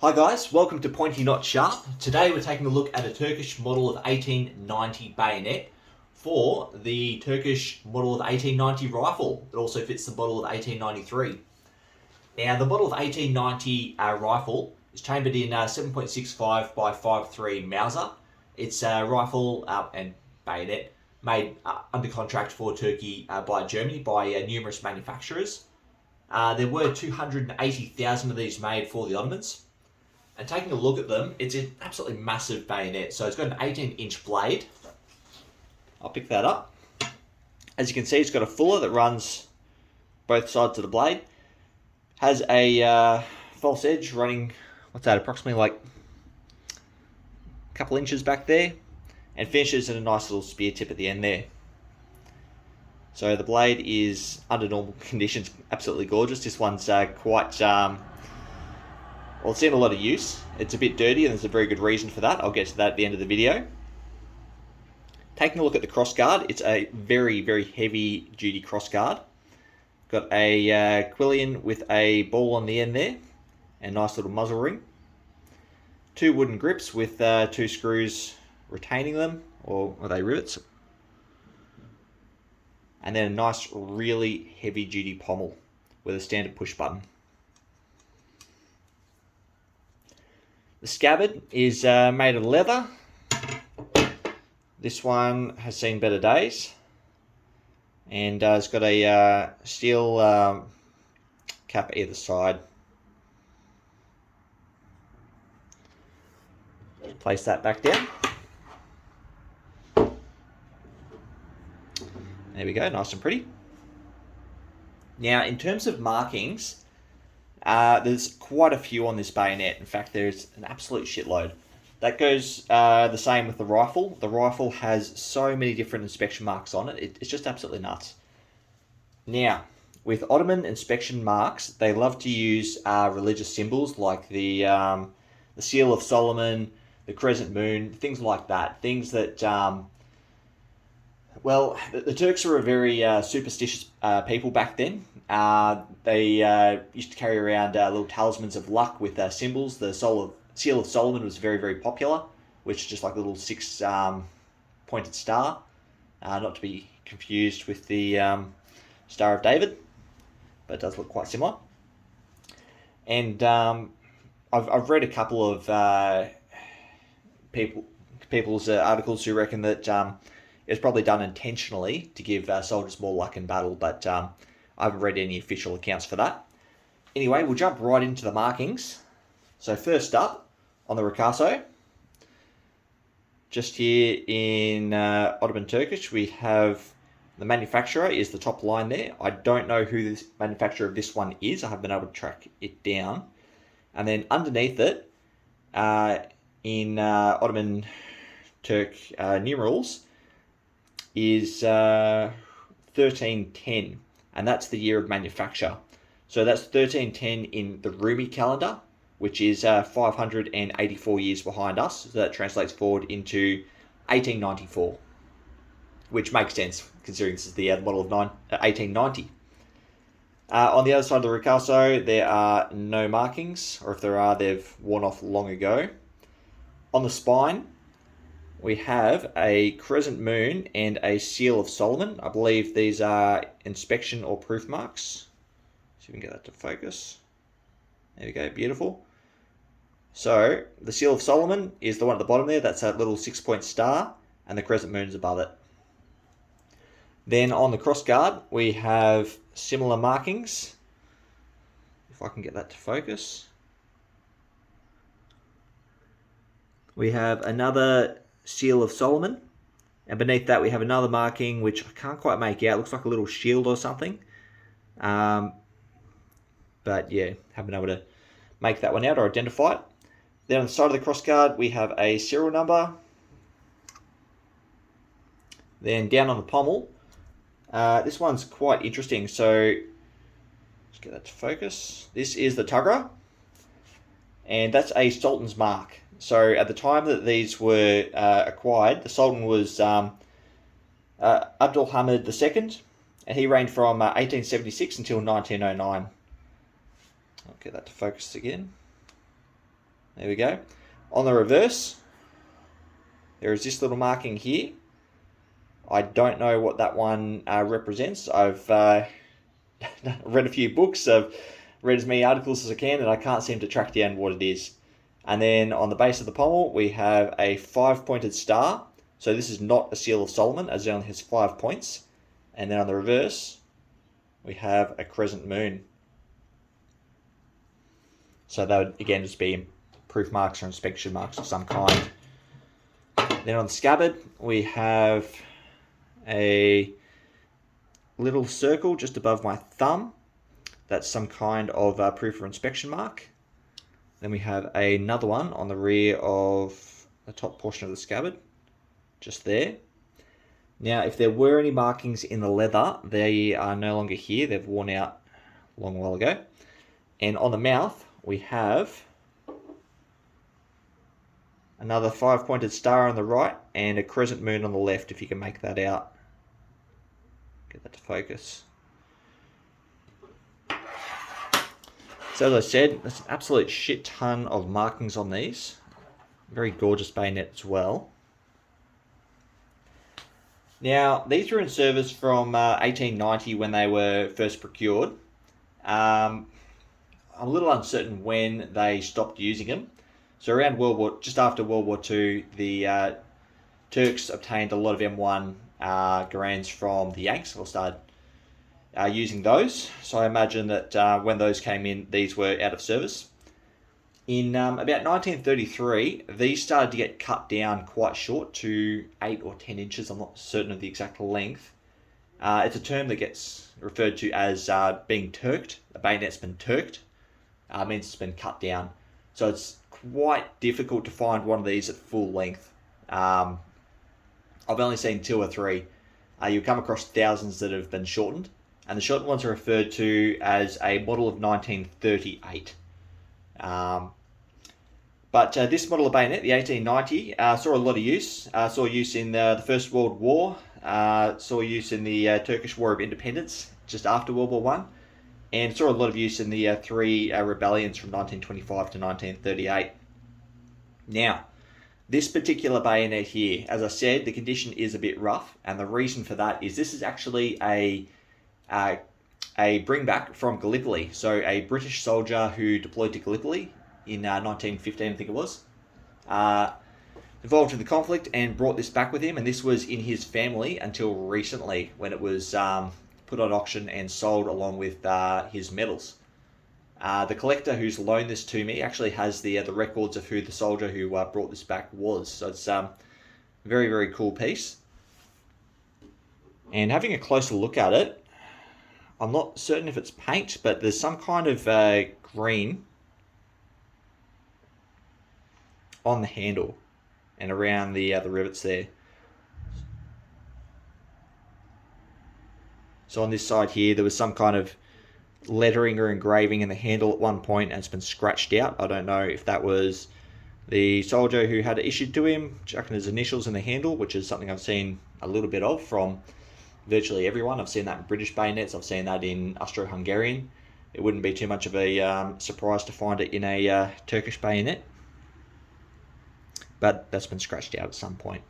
Hi guys, welcome to Pointy Not Sharp. Today we're taking a look at a Turkish model of 1890 bayonet for the Turkish model of 1890 rifle. It also fits the model of 1893. Now the model of 1890 rifle is chambered in 7.65 by 5.3 Mauser. It's a rifle and bayonet made under contract for Turkey by Germany by numerous manufacturers. There were 280,000 of these made for the Ottomans. And taking a look at them, it's an absolutely massive bayonet. So it's got an 18-inch blade. I'll pick that up. As you can see, it's got a fuller that runs both sides of the blade. Has a false edge running, approximately like a couple inches back there. And finishes in a nice little spear tip at the end there. So the blade is, under normal conditions, absolutely gorgeous. This one's quite... well, it's seen a lot of use. It's a bit dirty and there's a very good reason for that. I'll get to that at the end of the video. Taking a look at the crossguard, it's a very, very heavy duty crossguard. Got a quillion with a ball on the end there and nice little muzzle ring. Two wooden grips with two screws retaining them, or are they rivets? And then a nice, really heavy duty pommel with a standard push button. The scabbard is made of leather. This one has seen better days. And it's got a steel cap either side. Place that back down. There we go, nice and pretty. Now, in terms of markings, there's quite a few on this bayonet. In fact, there's an absolute shitload. That goes the same with the rifle. The rifle has so many different inspection marks on it. It's just absolutely nuts. Now, with Ottoman inspection marks, they love to use religious symbols like the Seal of Solomon, the Crescent Moon, things like that. Things that, well, the Turks were a very superstitious people back then. They used to carry around little talismans of luck with symbols. The Seal of Solomon was very, very popular, which is just like a little six-pointed star, not to be confused with the Star of David, but it does look quite similar. And I've read a couple of people's articles who reckon that it's probably done intentionally to give soldiers more luck in battle, but I haven't read any official accounts for that. Anyway, we'll jump right into the markings. So first up, on the ricasso, just here in Ottoman Turkish, we have the manufacturer is the top line there. I don't know who the manufacturer of this one is. I haven't been able to track it down. And then underneath it, in Ottoman Turk numerals, is 1310, and that's the year of manufacture. So that's 1310 in the Rumi calendar, which is 584 years behind us. So that translates forward into 1894, which makes sense considering this is the model of 1890. On the other side of the ricasso, there are no markings, or if there are, they've worn off long ago. On the spine, we have a crescent moon and a seal of Solomon. I believe these are inspection or proof marks. See if we can get that to focus. There we go, beautiful. So the seal of Solomon is the one at the bottom there. That's that little 6-point star, and the crescent moon is above it. Then on the crossguard, we have similar markings. If I can get that to focus. We have another Seal of Solomon, and beneath that we have another marking which I can't quite make out. It looks like a little shield or something, but yeah, haven't been able to make that one out or identify it. Then on the side of the crossguard we have a serial number. Then down on the pommel, this one's quite interesting. So let's get that to focus. This is the Tugra, and that's a Sultan's mark. So at the time that these were acquired, the Sultan was Abdul Hamid II, and he reigned from 1876 until 1909. I'll get that to focus again. There we go. On the reverse, there is this little marking here. I don't know what that one represents. I've read a few books, I've read as many articles as I can, and I can't seem to track down what it is. And then on the base of the pommel, we have a 5-pointed star. So this is not a seal of Solomon, as it only has 5 points. And then on the reverse, we have a crescent moon. So that would, again, just be proof marks or inspection marks of some kind. Then on the scabbard, we have a little circle just above my thumb. That's some kind of proof or inspection mark. Then we have another one on the rear of the top portion of the scabbard, just there. Now, if there were any markings in the leather, they are no longer here. They've worn out a long while ago. And on the mouth, we have another 5-pointed star on the right and a crescent moon on the left, if you can make that out. Get that to focus. So as I said, there's an absolute shit ton of markings on these. Very gorgeous bayonet as well. Now, these were in service from 1890 when they were first procured. I'm a little uncertain when they stopped using them. So around just after World War II, the Turks obtained a lot of M1 Garands from the Yanks, or started using those. So I imagine that when those came in, these were out of service. In about 1933, these started to get cut down quite short to 8 or 10 inches. I'm not certain of the exact length. It's a term that gets referred to as being turked. A bayonet's been turked. Means it's been cut down. So it's quite difficult to find one of these at full length. I've only seen 2 or 3. You'll come across thousands that have been shortened. And the shortened ones are referred to as a model of 1938. But this model of bayonet, the 1890, saw a lot of use. Saw use in the First World War. Saw use in the Turkish War of Independence, just after World War I. And saw a lot of use in the 3 rebellions from 1925 to 1938. Now, this particular bayonet here, as I said, the condition is a bit rough. And the reason for that is this is actually a bringback from Gallipoli. So a British soldier who deployed to Gallipoli in 1915, I think it was, involved in the conflict and brought this back with him. And this was in his family until recently, when it was put on auction and sold along with his medals. The collector who's loaned this to me actually has the records of who the soldier who brought this back was. So it's a very, very cool piece. And having a closer look at it, I'm not certain if it's paint, but there's some kind of green on the handle and around the rivets there. So on this side here, there was some kind of lettering or engraving in the handle at one point, and it's been scratched out. I don't know if that was the soldier who had it issued to him, chucking his initials in the handle, which is something I've seen a little bit of from virtually everyone. I've seen that in British bayonets. I've seen that in Austro-Hungarian. It wouldn't be too much of a surprise to find it in a Turkish bayonet. But that's been scratched out at some point.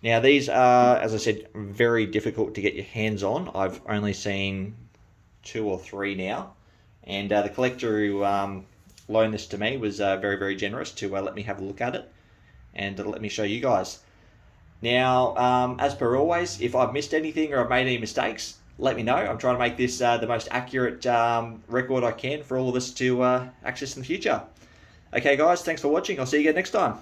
Now these are, as I said, very difficult to get your hands on. I've only seen 2 or 3 now. And the collector who loaned this to me was very, very generous to let me have a look at it and let me show you guys. Now, as per always, if I've missed anything or I've made any mistakes, let me know. I'm trying to make this the most accurate record I can for all of us to access in the future. Okay, guys, thanks for watching. I'll see you again next time.